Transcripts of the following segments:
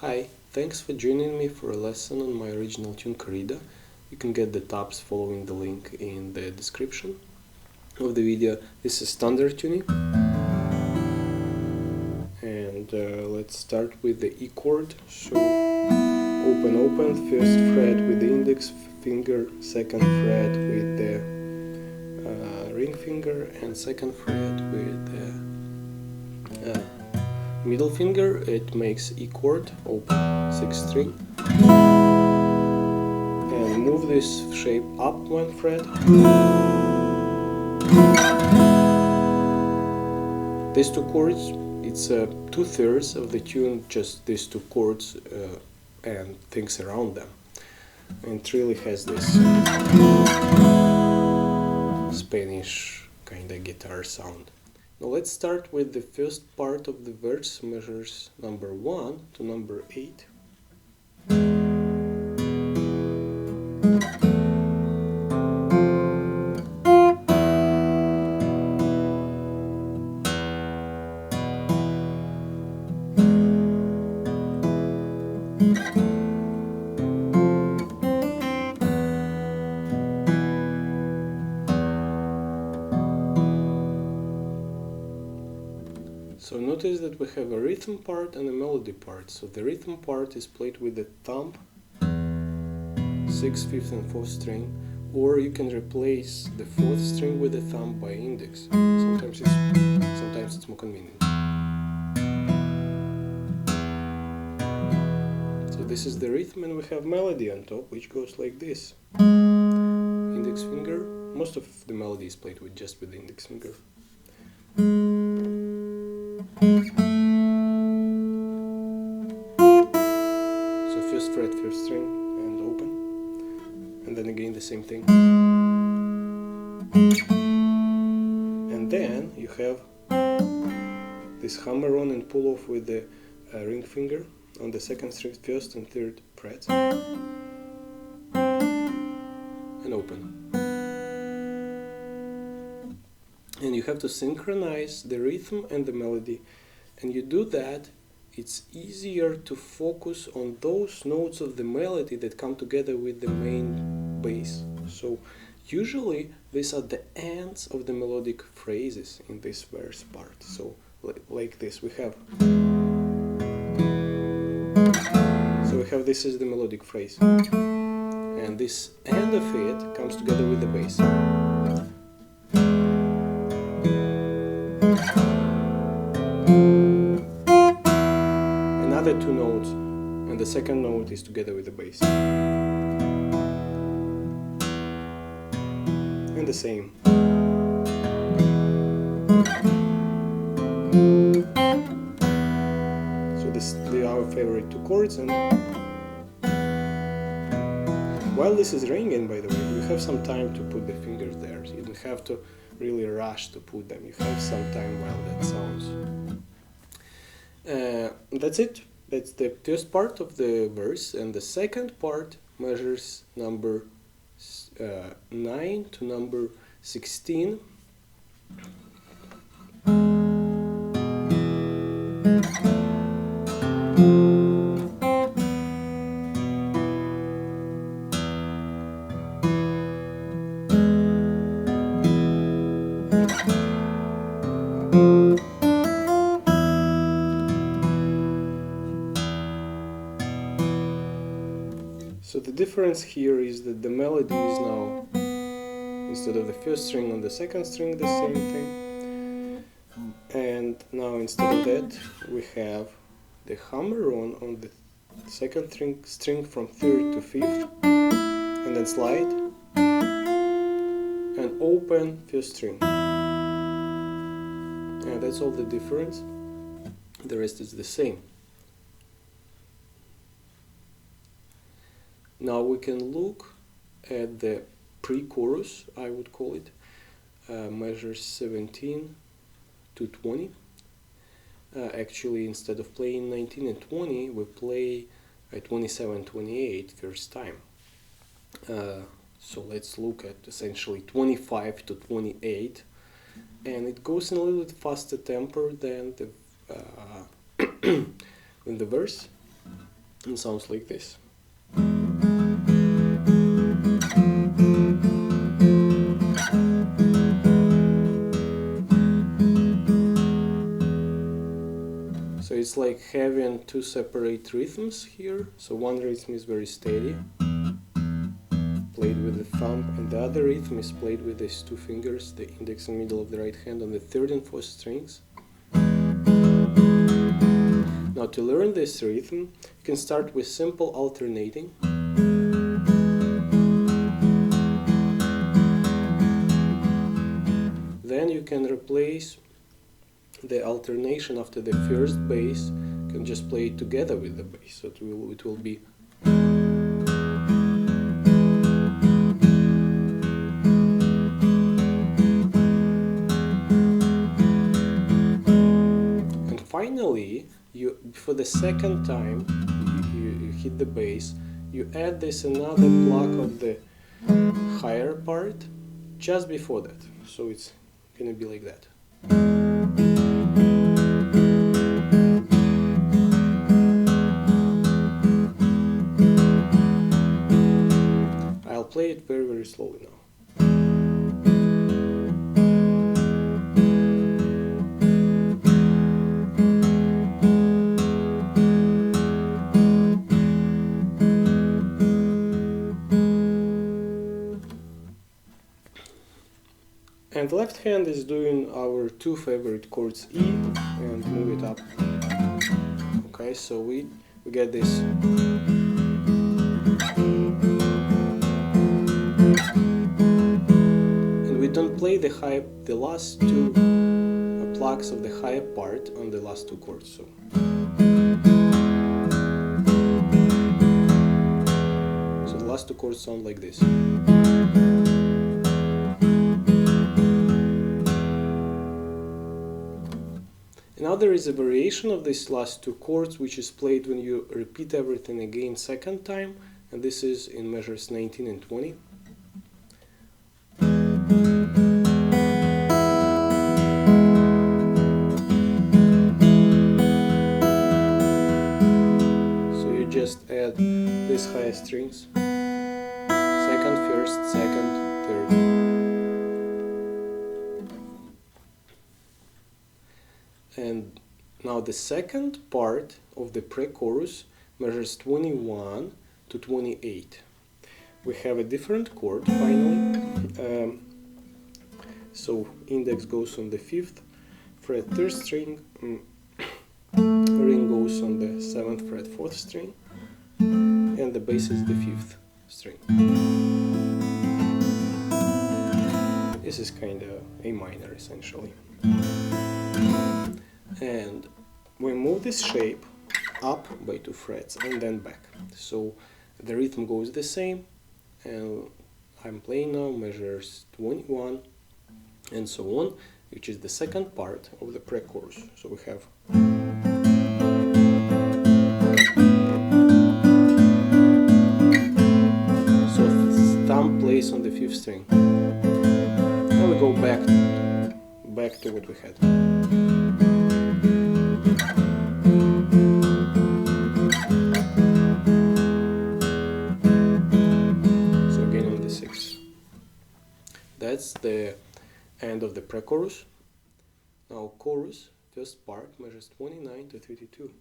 Hi, thanks for joining me for a lesson on my original tune Corrida. You can get the tabs following the link in the description of the video. This is standard tuning. And let's start with the E chord. So open, first fret with the index finger, second fret with the ring finger, and second fret with the middle finger. It makes E chord, open, 6th string, and move this shape up one fret. These two chords, it's 2/3 of the tune, just these two chords and things around them, and it really has this Spanish kind of guitar sound. Now let's start with the first part of the verse, measures number 1 to number 8. So notice that we have a rhythm part and a melody part. So the rhythm part is played with the thumb, 6th, 5th and 4th string, or you can replace the 4th string with the thumb by index. Sometimes it's more convenient. So this is the rhythm, and we have melody on top, which goes like this. Index finger. Most of the melody is played with just with the index finger. So first fret, first string, and open, and then again the same thing. And then you have this hammer on and pull off with the ring finger on the second string, first and third frets, and open. And you have to synchronize the rhythm and the melody, and you do that, it's easier to focus on those notes of the melody that come together with the main bass. So usually these are the ends of the melodic phrases in this verse part. So like this we have this is the melodic phrase, and this end of it comes together with the bass. Another two notes, and the second note is together with the bass. And the same. So they are our favorite two chords, and while this is ringing, by the way, you have some time to put the fingers there. So you don't have to really rush to put them. You have some time while that sounds. That's it. That's the first part of the verse, and the second part measures number 9 to number 16. So the difference here is that the melody is now, instead of the first string on the second string, the same thing. And now instead of that, we have the hammer on the second string from 3rd to 5th, and then slide, and open first string. And that's all the difference. The rest is the same. Now we can look at the pre-chorus, I would call it, measures 17 to 20. Actually, instead of playing 19 and 20, we play 27, 28 first time. So let's look at essentially 25 to 28, and it goes in a little bit faster tempo than the in the verse. and sounds like this. So it's like having two separate rhythms here. So one rhythm is very steady, played with the thumb, and the other rhythm is played with these two fingers, the index and middle of the right hand on the third and fourth strings. Now to learn this rhythm, you can start with simple alternating. Then you can replace the alternation after the first bass. You can just play it together with the bass, so it will be and finally, for the second time you hit the bass, you add this another block of the higher part just before that, so it's gonna be like that. I'll play it very, very slowly now. And the left hand is doing our two favorite chords, E, and move it up. Okay, so we get this. And we don't play the last two plucks of the higher part on the last two chords. So the last two chords sound like this. Now there is a variation of these last two chords which is played when you repeat everything again second time, and this is in measures 19 and 20. So you just add these higher strings, second, first, second, third. And now the second part of the pre-chorus measures 21 to 28. We have a different chord finally. So index goes on the 5th fret 3rd string, ring goes on the 7th fret 4th string, and the bass is the 5th string. This is kind of A minor essentially. And we move this shape up by 2 frets and then back. So the rhythm goes the same, and I'm playing now measures 21 and so on, which is the second part of the pre-chorus. So we have thumb plays on the 5th string. Now we go back to what we had. That's the end of the pre-chorus. Now chorus, first part, measures 29 to 32.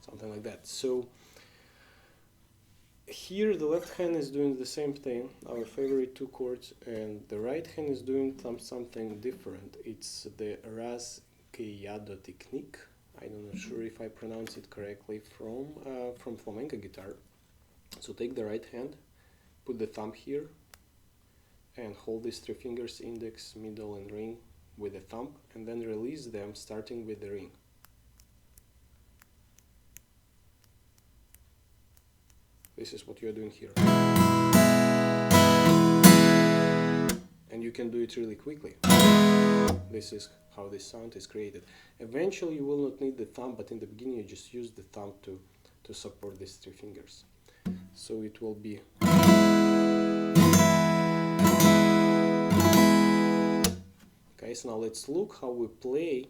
Something like that. So here the left hand is doing the same thing, our favorite two chords, and the right hand is doing something different. It's the rasgueado technique. I'm not sure if I pronounce it correctly, from flamenco guitar. So take the right hand, put the thumb here, and hold these three fingers, index, middle, and ring, with the thumb, and then release them starting with the ring. This is what you're doing here. And you can do it really quickly. This is how this sound is created. Eventually you will not need the thumb, but in the beginning you just use the thumb to support these three fingers. So it will be Okay, so now let's look how we play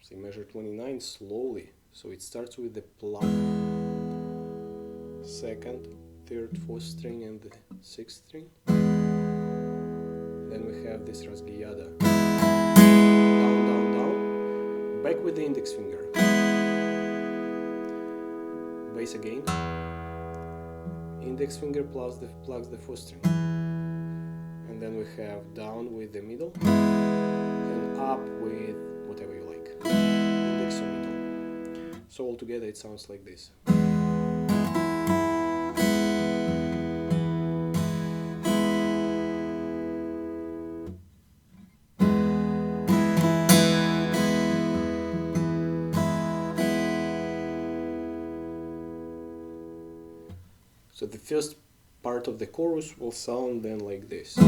say measure 29 slowly. So it starts with the pluck, second, third, fourth string and the sixth string. Then we have this rasguiada, down, down, down, back with the index finger, bass again, index finger plucks the fourth string, and then we have down with the middle and up with whatever you like, index or middle. So altogether it sounds like this. So the first part of the chorus will sound then like this. Repeat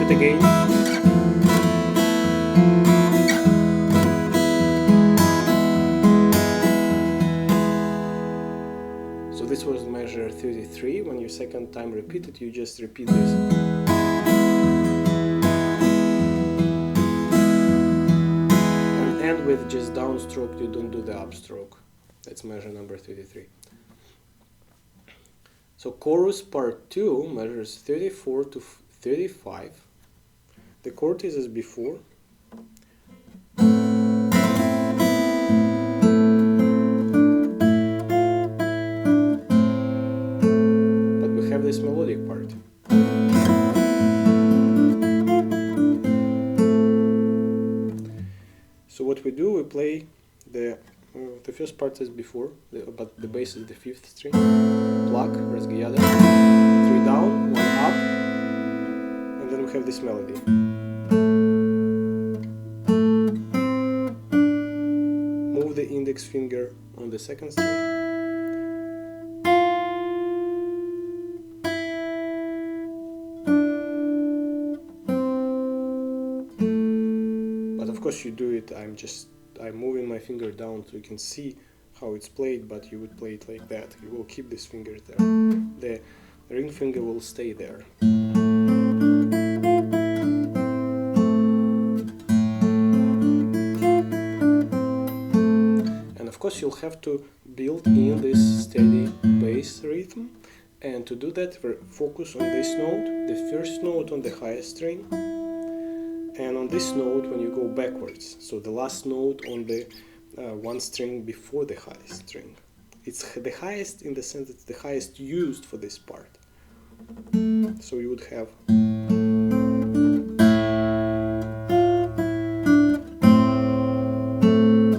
it again. So this was measure 33. When you second time repeat it, you just repeat this. With just downstroke, you don't do the upstroke. That's measure number 33. So chorus part 2 measures 34 to 35. The chord is as before. But we have this melodic part. So what we do, we play the first part as before, but the bass is the 5th string, pluck, rasguiada, 3 down, 1 up, and then we have this melody. Move the index finger on the 2nd string. Of course you do it, I'm moving my finger down so you can see how it's played, but you would play it like that. You will keep this finger there. The ring finger will stay there. And of course you'll have to build in this steady bass rhythm, and to do that focus on this note, the first note on the highest string, and on this note when you go backwards, so the last note on the one string before the highest string. It's the highest in the sense it's the highest used for this part. So you would have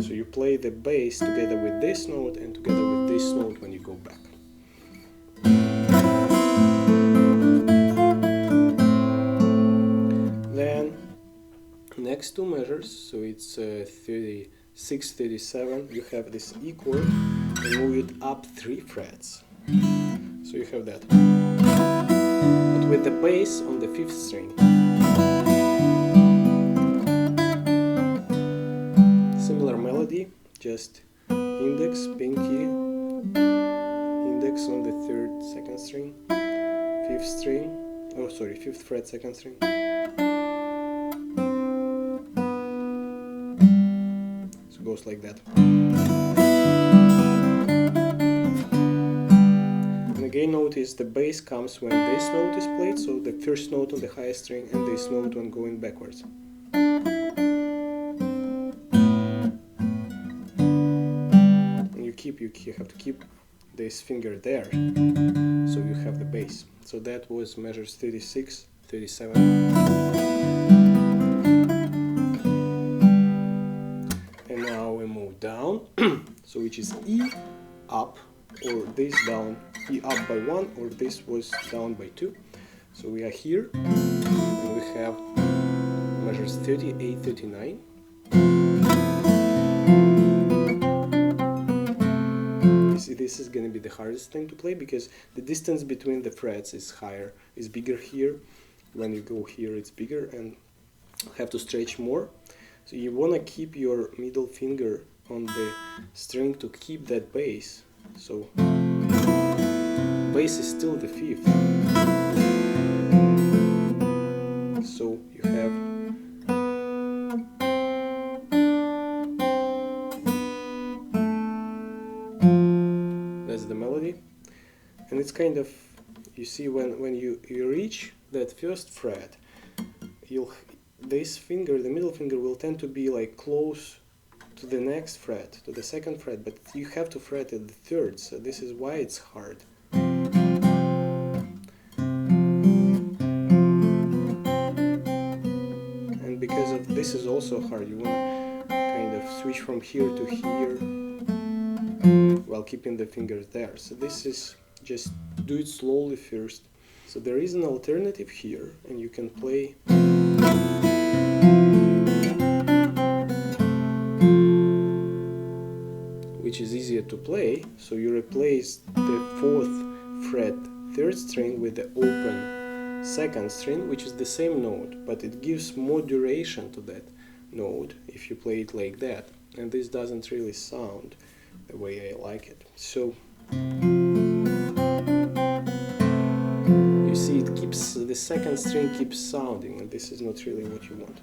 so you play the bass together with this note and together with this note when you go back. Then next two measures, so it's 36, 37, you have this E chord and move it up 3 frets. So you have that. But with the bass on the 5th string. Similar melody, just index, pinky, index on the 3rd, 2nd string, 5th string, 5th fret, 2nd string. Goes like that. And again notice the bass comes when this note is played, so the first note on the highest string and this note when going backwards. And you have to keep this finger there, so you have the bass. So that was measures 36, 37. Down, so which is E up, or this down, E up by 1, or this was down by 2. So we are here, and we have measures 38, 39. You see, this is going to be the hardest thing to play because the distance between the frets is bigger here. When you go here, it's bigger, and have to stretch more. So you want to keep your middle finger on the string to keep that bass. So bass is still the 5th. So you have that's the melody, and it's kind of, you see, when you reach that first fret, this finger, the middle finger, will tend to be like close to the next fret, to the 2nd fret, but you have to fret at the 3rd, so this is why it's hard. And because of this is also hard, you want to kind of switch from here to here while keeping the fingers there. So this is, just do it slowly first. So there is an alternative here, and you can play which is easier to play. So you replace the 4th fret 3rd string with the open 2nd string, which is the same note, but it gives more duration to that note if you play it like that, and this doesn't really sound the way I like it. So you see, it keeps, the 2nd string keeps sounding, and this is not really what you want.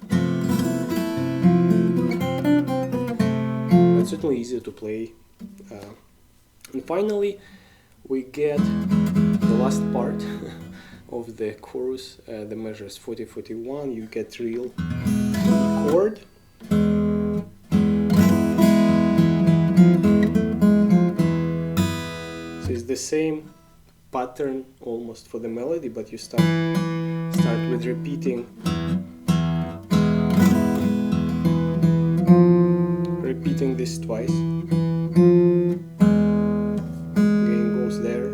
But certainly easier to play. And finally we get the last part of the chorus, the measures 40-41. You get real E chord, so it's the same pattern almost for the melody, but you start with repeating this twice. Again goes there.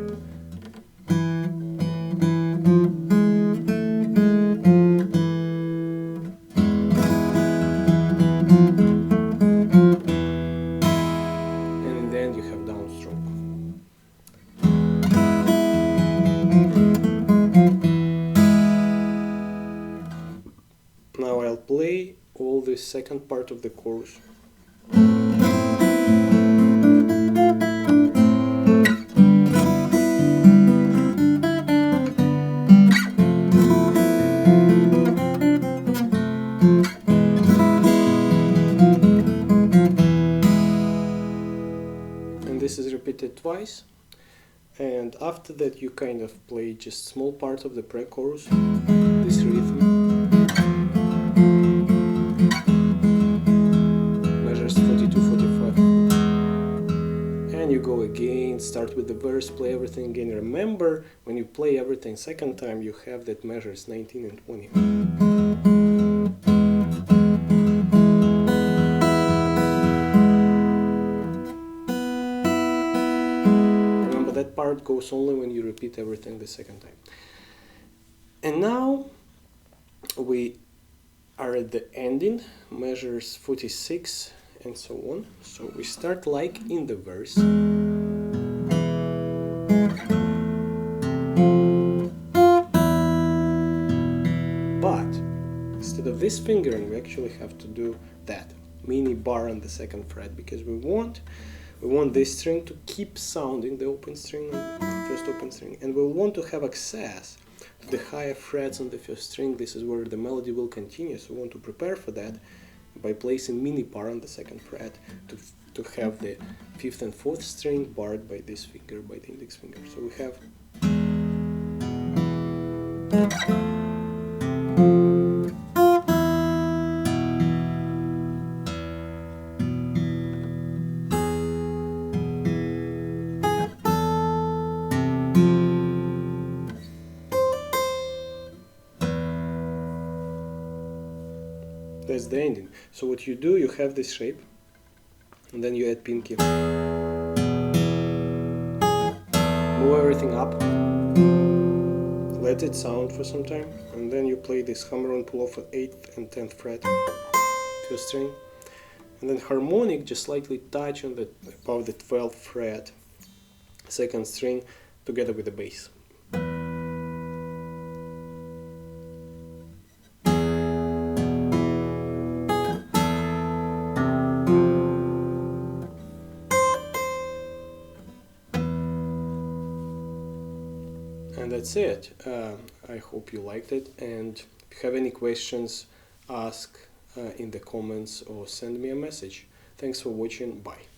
And in the end you have downstroke. Now I'll play all the 2nd part of the chorus. And this is repeated twice, and after that you kind of play just small part of the pre-chorus, this rhythm, measures 42-45, and you go again, start with the verse, play everything again. Remember, when you play everything 2nd time, you have that measures 19 and 20. That part goes only when you repeat everything the 2nd time. And now we are at the ending, measures 46 and so on. So we start like in the verse. But instead of this fingering, we actually have to do that mini bar on the 2nd fret, because we want this string to keep sounding, the open string, the first open string, and we want to have access to the higher frets on the 1st string. This is where the melody will continue, so we want to prepare for that by placing mini bar on the 2nd fret to have the 5th and 4th string barred by this finger, by the index finger. So we have that's the ending. So what you do, you have this shape, and then you add pinky. Move everything up, let it sound for some time, and then you play this hammer-on pull-off at 8th and 10th fret, 1st string, and then harmonic, just slightly touch on the above the 12th fret, 2nd string, together with the bass. And that's it. I hope you liked it, and if you have any questions, ask in the comments or send me a message. Thanks for watching. Bye.